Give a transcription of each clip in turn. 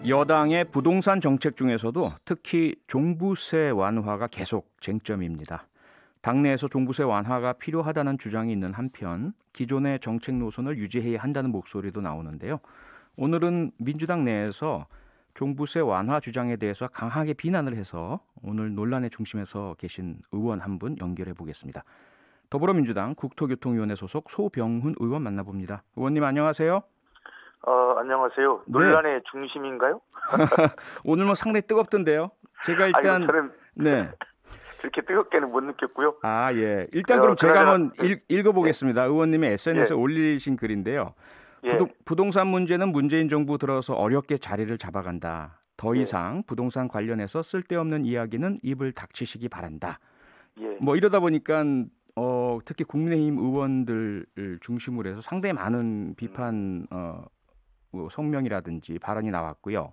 여당의 부동산 정책 중에서도 특히 종부세 완화가 계속 쟁점입니다. 당내에서 종부세 완화가 필요하다는 주장이 있는 한편 기존의 정책 노선을 유지해야 한다는 목소리도 나오는데요. 오늘은 민주당 내에서 종부세 완화 주장에 대해서 강하게 비난을 해서 오늘 논란의 중심에서 계신 의원 한 분 연결해 보겠습니다. 더불어민주당 국토교통위원회 소속 소병훈 의원 만나봅니다. 의원님 안녕하세요. 안녕하세요. 네. 논란의 중심인가요? 오늘 뭐 상당히 뜨겁던데요. 제가 일단 저는 네. 그렇게 뜨겁게는 못 느꼈고요. 예. 일단 그럼 제가 한번 읽어보겠습니다. 예. 의원님의 SNS에 올리신 글인데요. 예. 부동산 문제는 문재인 정부 들어서 어렵게 자리를 잡아간다. 더 이상 부동산 관련해서 쓸데없는 이야기는 입을 닥치시기 바란다. 예. 뭐 이러다 보니까 특히 국민의힘 의원들을 중심으로 해서 상당히 많은 비판 성명이라든지 발언이 나왔고요.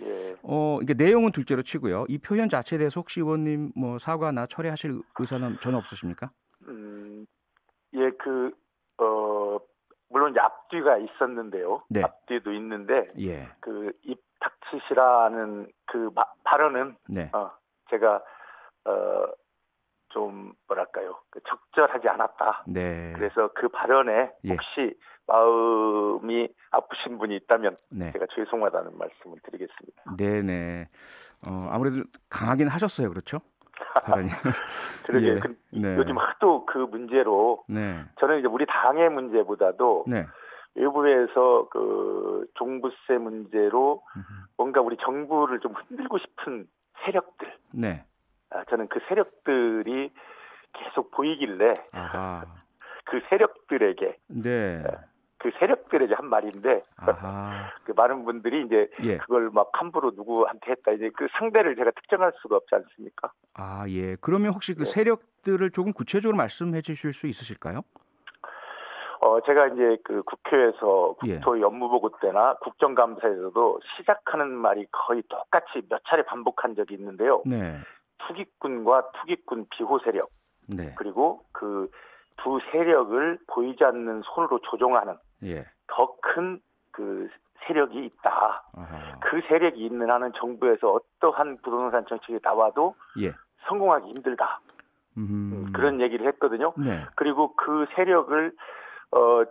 예. 이게 내용은 둘째로 치고요. 이 표현 자체에 대해서 혹시 의원님 뭐 사과나 철회하실 의사는 전혀 없으십니까? 예, 물론 이제 앞뒤가 있었는데요. 네. 앞뒤도 있는데, 예. 입 닥치시라는 발언은, 네. 제가, 좀, 뭐랄까요. 적절하지 않았다. 네. 그래서 그 발언에 혹시 마음이 아프신 분이 있다면, 제가 죄송하다는 말씀을 드리겠습니다. 네네. 아무래도 강하긴 하셨어요. 그렇죠? 발언이. 그러게. 요즘 하도 그 문제로, 저는 이제 우리 당의 문제보다도, 외부에서 종부세 문제로 뭔가 우리 정부를 좀 흔들고 싶은 세력들. 저는 그 세력들이 계속 보이길래 그 세력들에게 그 세력들에게 한 말인데 그 많은 분들이 이제 그걸 막 함부로 누구한테 했다 이제 그 상대를 제가 특정할 수가 없지 않습니까? 예. 그러면 혹시 그 세력들을 조금 구체적으로 말씀해 주실 수 있으실까요? 제가 이제 그 국회에서 국토 업무보고 때나 국정감사에서도 시작하는 말이 거의 똑같이 몇 차례 반복한 적이 있는데요. 투기꾼과 투기꾼 비호 세력 그리고 그 두 세력을 보이지 않는 손으로 조종하는 더 큰 그 세력이 있다. 그 세력이 있는 한은 정부에서 어떠한 부동산 정책이 나와도 성공하기 힘들다. 그런 얘기를 했거든요. 그리고 그 세력을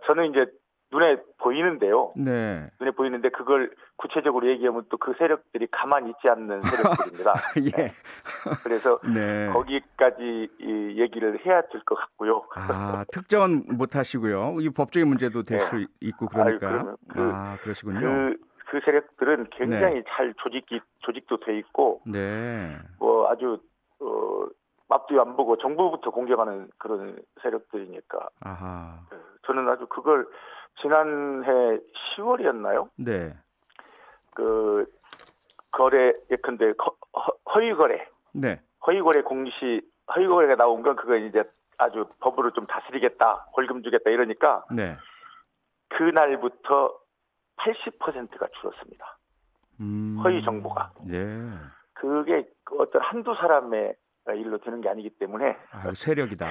저는 이제 눈에 보이는데요. 눈에 보이는데 그걸 구체적으로 얘기하면 또 그 세력들이 가만히 있지 않는 세력들입니다. 그래서 거기까지 이 얘기를 해야 될 것 같고요. 특정은 못 하시고요. 이 법적인 문제도 될 수 있고 그러니까. 그러시군요. 그 세력들은 굉장히 잘 조직도 돼 있고 뭐 아주 앞뒤 안 보고 정부부터 공격하는 그런 세력들이니까. 저는 아주 그걸 지난해 10월이었나요? 거래 예컨대 허위 거래. 허위 거래 허위 거래가 나온 건 그거 이제 아주 법으로 좀 다스리겠다, 벌금 주겠다 이러니까 그날부터 80%가 줄었습니다. 허위 정보가. 그게 어떤 한두 사람의 일로 되는 게 아니기 때문에 세력이다.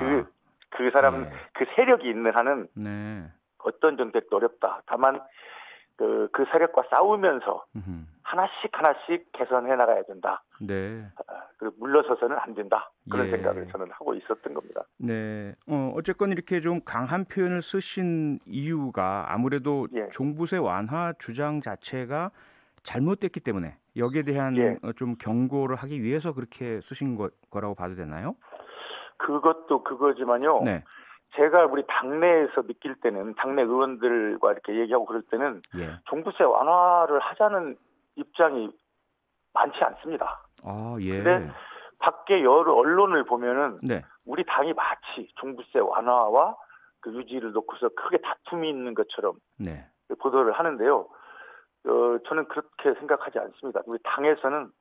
그 사람 그 세력이 있는 한은 어떤 정책도 어렵다. 다만 그 세력과 싸우면서 하나씩 개선해 나가야 된다. 그리고 물러서서는 안 된다. 그런 생각을 저는 하고 있었던 겁니다. 어쨌건 이렇게 좀 강한 표현을 쓰신 이유가 아무래도 종부세 완화 주장 자체가 잘못됐기 때문에 여기에 대한 좀 경고를 하기 위해서 그렇게 쓰신 거라고 봐도 되나요? 그것도 그거지만요. 제가 우리 당내에서 느낄 때는 당내 의원들과 이렇게 얘기하고 그럴 때는 종부세 완화를 하자는 입장이 많지 않습니다. 근데 밖에 여러 언론을 보면은 우리 당이 마치 종부세 완화와 그 유지를 놓고서 크게 다툼이 있는 것처럼 보도를 하는데요. 저는 그렇게 생각하지 않습니다. 우리 당에서는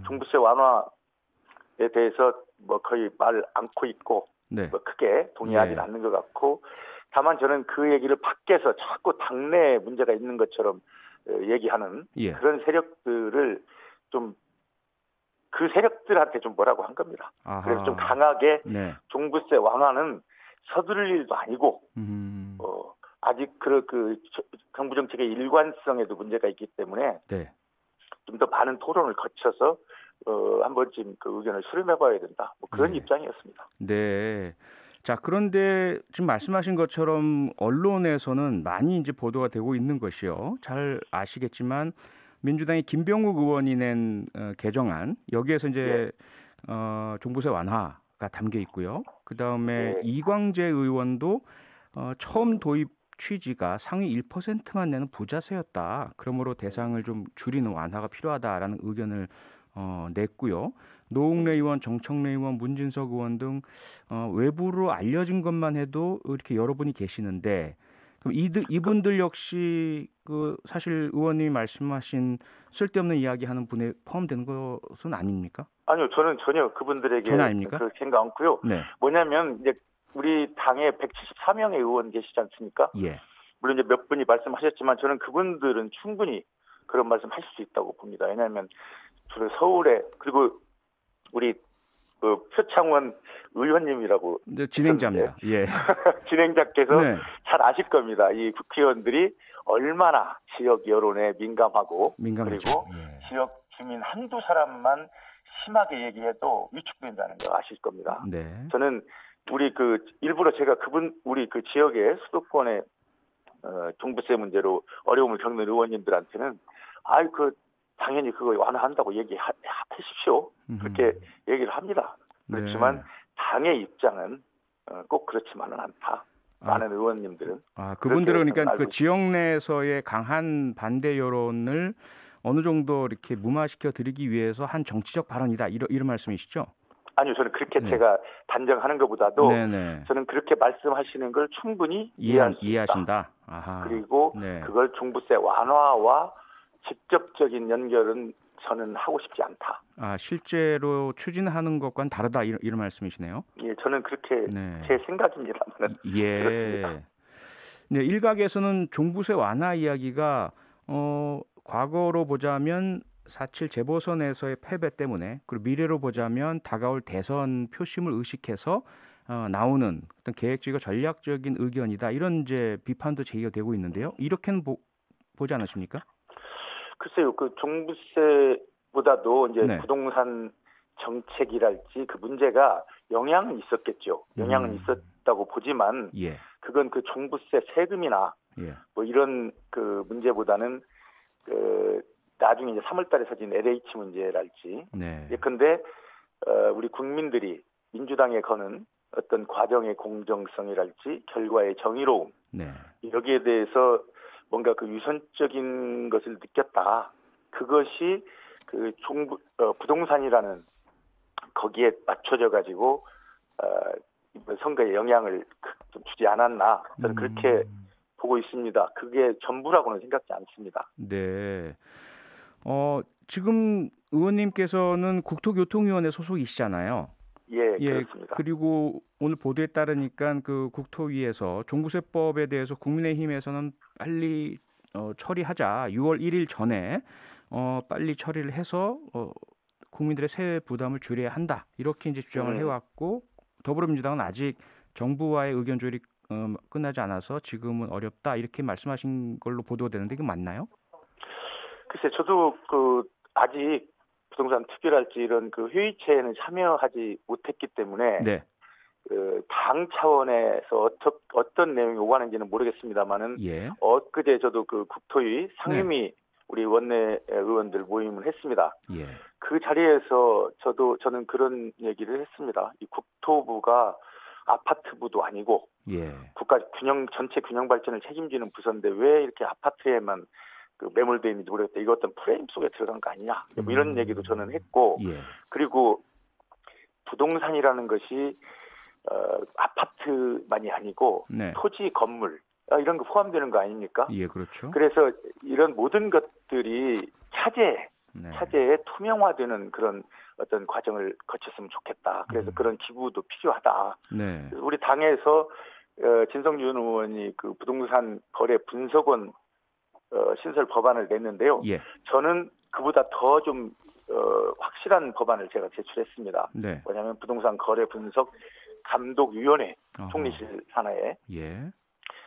종부세 완화에 대해서 뭐 거의 말 않고 있고 뭐 크게 동의하지 않는 것 같고 다만 저는 그 얘기를 밖에서 자꾸 당내에 문제가 있는 것처럼 얘기하는 그런 세력들을 좀 그 세력들한테 좀 뭐라고 한 겁니다. 그래서 좀 강하게 종부세 완화는 서두를 일도 아니고 아직 그 정부 정책의 일관성에도 문제가 있기 때문에 좀 더 많은 토론을 거쳐서 한 번쯤 그 의견을 수렴해봐야 된다. 뭐 그런 입장이었습니다. 네. 자, 그런데 지금 말씀하신 것처럼 언론에서는 많이 이제 보도가 되고 있는 것이요. 잘 아시겠지만 민주당의 김병욱 의원이 낸 개정안 여기에서 이제 종부세 완화가 담겨 있고요. 그 다음에 이광재 의원도 처음 도입 취지가 상위 1%만 내는 부자세였다. 그러므로 대상을 좀 줄이는 완화가 필요하다라는 의견을 냈고요. 노웅래 의원, 정청래 의원, 문진석 의원 등 외부로 알려진 것만 해도 이렇게 여러분이 계시는데 그럼 이분들 역시 그 사실 의원님이 말씀하신 쓸데없는 이야기하는 분에 포함되는 것은 아닙니까? 아니요, 저는 전혀 그분들에게 전혀 아닙니까? 그렇게 생각 않고요. 네. 뭐냐면 이제 우리 당에 174명의 의원 계시지 않습니까? 예. 물론 이제 몇 분이 말씀하셨지만 저는 그분들은 충분히 그런 말씀하실 수 있다고 봅니다. 왜냐하면 주로 서울에 그리고 우리 그 표창원 의원님이라고 진행자입니다. 예. 진행자께서 잘 아실 겁니다. 이 국회의원들이 얼마나 지역 여론에 민감하고 그리고 지역 주민 한두 사람만 심하게 얘기해도 위축된다는 거 아실 겁니다. 네. 저는 우리 일부러 제가 우리 그 지역의 수도권의 종부세 문제로 어려움을 겪는 의원님들한테는 당연히 그거 완화한다고 얘기하십시오. 그렇게 얘기를 합니다. 그렇지만 당의 입장은 꼭 그렇지만은 않다. 많은 의원님들은. 그분들은 그러니까 그 지역 내에서의 강한 반대 여론을 어느 정도 이렇게 무마시켜 드리기 위해서 한 정치적 발언이다. 이런 말씀이시죠? 아니요, 저는 그렇게 제가 단정하는 것보다도 저는 그렇게 말씀하시는 걸 충분히 이해하신다. 아하. 그리고 그걸 종부세 완화와 직접적인 연결은 저는 하고 싶지 않다. 실제로 추진하는 것과는 다르다 이런 말씀이시네요. 예, 저는 그렇게 제 생각입니다만. 예. 그렇습니다. 네, 일각에서는 종부세 완화 이야기가 과거로 보자면 4.7 재보선에서의 패배 때문에 그리고 미래로 보자면 다가올 대선 표심을 의식해서 나오는 어떤 계획적이고 전략적인 의견이다. 이런 이제 비판도 제기가 되고 있는데요. 이렇게는 보지 않으십니까? 글쎄요, 그 종부세보다도 이제 부동산 정책이랄지 그 문제가 영향은 있었겠죠. 영향은 있었다고 보지만 그건 그 종부세 세금이나 뭐 이런 그 문제보다는 나중에 이제 3월달에 터진 LH 문제랄지. 예컨대 우리 국민들이 민주당에 거는 어떤 과정의 공정성이랄지 결과의 정의로움 여기에 대해서 뭔가 그 유선적인 것을 느꼈다. 그것이 그 부동산이라는 거기에 맞춰져 가지고 선거에 영향을 좀 주지 않았나. 저는 그렇게 보고 있습니다. 그게 전부라고는 생각지 않습니다. 네. 지금 의원님께서는 국토교통위원회 소속이시잖아요. 예, 그렇습니다. 그리고 오늘 보도에 따르니까 그 국토위에서 종부세법에 대해서 국민의힘에서는 빨리 처리하자. 6월 1일 전에 빨리 처리를 해서 국민들의 세외 부담을 줄여야 한다. 이렇게 이제 주장을 해왔고 더불어민주당은 아직 정부와의 의견 조율이 끝나지 않아서 지금은 어렵다. 이렇게 말씀하신 걸로 보도되는데 이게 맞나요? 글쎄, 저도 아직 부동산 특별할지 이런 그 회의체에는 참여하지 못했기 때문에 당 차원에서 어떤 내용이 오가는지는 모르겠습니다만은 엊그제 저도 그 국토위 상임위 우리 원내 의원들 모임을 했습니다. 그 자리에서 저는 그런 얘기를 했습니다. 이 국토부가 아파트부도 아니고 국가 전체 균형 발전을 책임지는 부서인데 왜 이렇게 아파트에만 매몰되어 있는지 모르겠다. 이거 어떤 프레임 속에 들어간 거 아니냐. 뭐 이런 얘기도 저는 했고 그리고 부동산이라는 것이 아파트만이 아니고 토지, 건물 이런 거 포함되는 거 아닙니까? 그렇죠. 그래서 이런 모든 것들이 차제에 투명화되는 그런 어떤 과정을 거쳤으면 좋겠다. 그래서 그런 기구도 필요하다. 우리 당에서 진성준 의원이 그 부동산 거래 분석원 신설 법안을 냈는데요. 저는 그보다 더 좀 확실한 법안을 제가 제출했습니다. 뭐냐면 부동산 거래 분석 감독위원회 총리실 산하에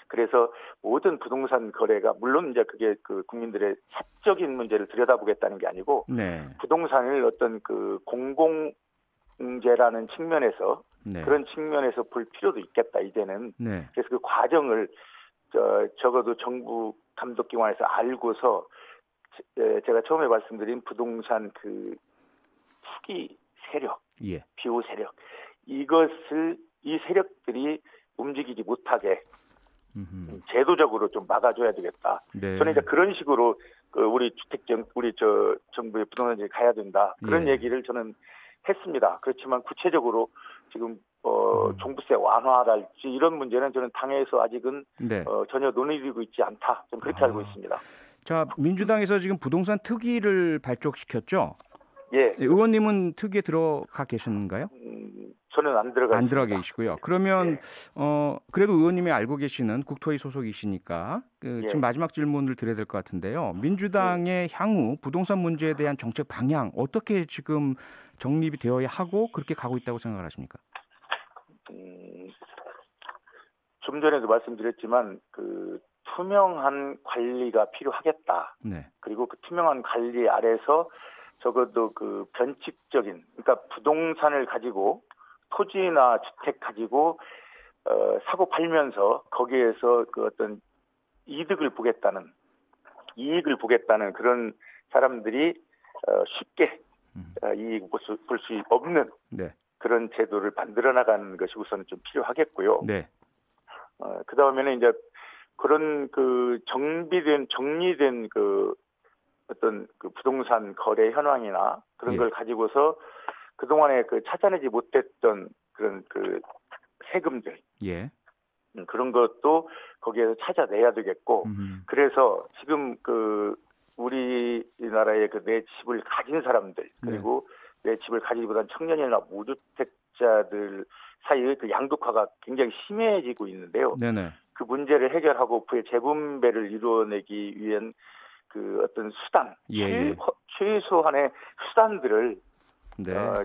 그래서 모든 부동산 거래가 물론 이제 그게 그 국민들의 사적인 문제를 들여다보겠다는 게 아니고 네. 부동산을 어떤 그 공공재라는 측면에서 네. 그런 측면에서 볼 필요도 있겠다 이제는. 네. 그래서 그 과정을 적어도 정부 감독기관에서 알고서 제가 처음에 말씀드린 부동산 그 투기 세력, 예. 비호 세력 이 세력들이 움직이지 못하게 제도적으로 좀 막아줘야 되겠다. 네. 저는 이제 그런 식으로 우리 정부의 부동산이 가야 된다. 그런 예. 얘기를 저는 했습니다. 그렇지만 구체적으로 지금 종부세 완화랄지 이런 문제는 저는 당에서 아직은 네. 전혀 논의되고 있지 않다. 좀 그렇게 알고 있습니다. 자, 민주당에서 지금 부동산 특위를 발족시켰죠? 예. 의원님은 특위에 들어가 계셨는가요? 저는 안 들어가 계시고요. 그러면 예. 그래도 의원님이 알고 계시는 국토위 소속이시니까 예. 지금 마지막 질문을 드려야 될 것 같은데요. 민주당의 향후 부동산 문제에 대한 정책 방향 어떻게 지금 정립이 되어야 하고 그렇게 가고 있다고 생각을 하십니까? 좀 전에도 말씀드렸지만 그 투명한 관리가 필요하겠다. 네. 그리고 그 투명한 관리 아래서 적어도 그 변칙적인, 그러니까 부동산을 가지고 토지나 주택 가지고 사고 팔면서 거기에서 그 어떤 이익을 보겠다는 그런 사람들이 쉽게 이익 볼 수 없는 네. 그런 제도를 만들어 나가는 것이 우선 좀 필요하겠고요. 네. 그 다음에는 이제 그런 그 정리된 그 어떤 그 부동산 거래 현황이나 그런 예. 걸 가지고서 그동안에 그 찾아내지 못했던 그런 그 세금들. 예. 그런 것도 거기에서 찾아내야 되겠고. 그래서 지금 그 우리나라의 그 내 집을 가진 사람들 그리고 내 집을 가지기보다는 청년이나 무주택자들 사이의 그 양극화가 굉장히 심해지고 있는데요. 네네. 그 문제를 해결하고 그의 재분배를 이루어내기 위한 그 어떤 수단, 최소한의 수단들을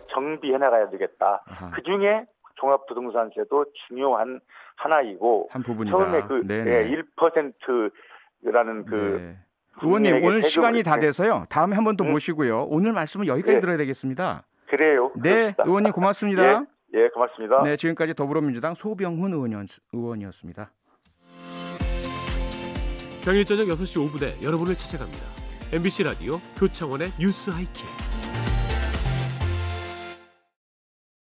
정비해 나가야 되겠다. 그 중에 종합부동산세도 중요한 하나이고 한 부분이다. 처음에 그 1%라는 그 의원님 오늘 시간이 다 돼서요. 다음에 한 번 더 모시고요. 오늘 말씀은 여기까지 들어야 되겠습니다. 그래요. 네, 그렇습니다. 의원님 고맙습니다. 예, 고맙습니다. 네, 지금까지 더불어민주당 소병훈 의원이었습니다. 평일 저녁 6시 5분에 여러분을 찾아갑니다. MBC 라디오 표창원의 뉴스 하이킥.